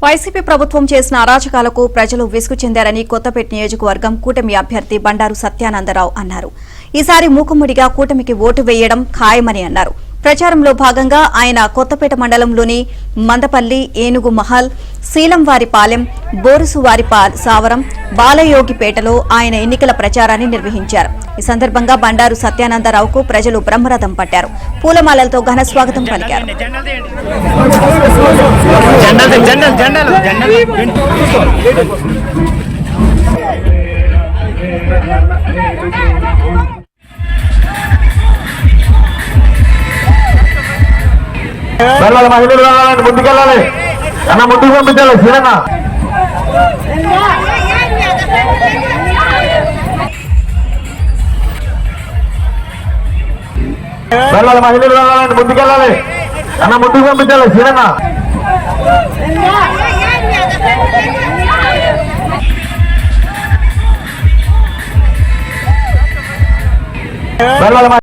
YCP ప్రభుత్వం చేసిన అరాచకాలకు ప్రజలు విసుగు చెందారని కొత్తపేట నియోజకవర్గం కూటమి అభ్యర్థి బండారు సత్యానందరావు అన్నారు. ఈసారి మూకుమ్మడిగా కూటమికి ఓటు వేయడం ఖాయమని అన్నారు. ప్రచారంలో భాగంగా ఆయన కొత్తపేట మండలంలోని మందపల్లి, ఏనుగు మహల్, శీలంవారిపాలెం, బోరుసువారిసావరం, బాలయోగిపేటలో ఆయన ఎన్నికల ప్రచారాన్ని నిర్వహించారు. ఈ సందర్భంగా బండారు సత్యానందరావుకు ప్రజలు బ్రహ్మరథం పట్టారు. పూలమాలలతో ఘన స్వాగతం పలికారు. మహిళలు రావాలని ముందుకెళ్ళాలి అన్న, ముందుకు పంపించాలి. సీనన్న మహిళలు రావాలని ముందుకెళ్ళాలి అన్న, ముందుకు పంపించాలి. సీనన్న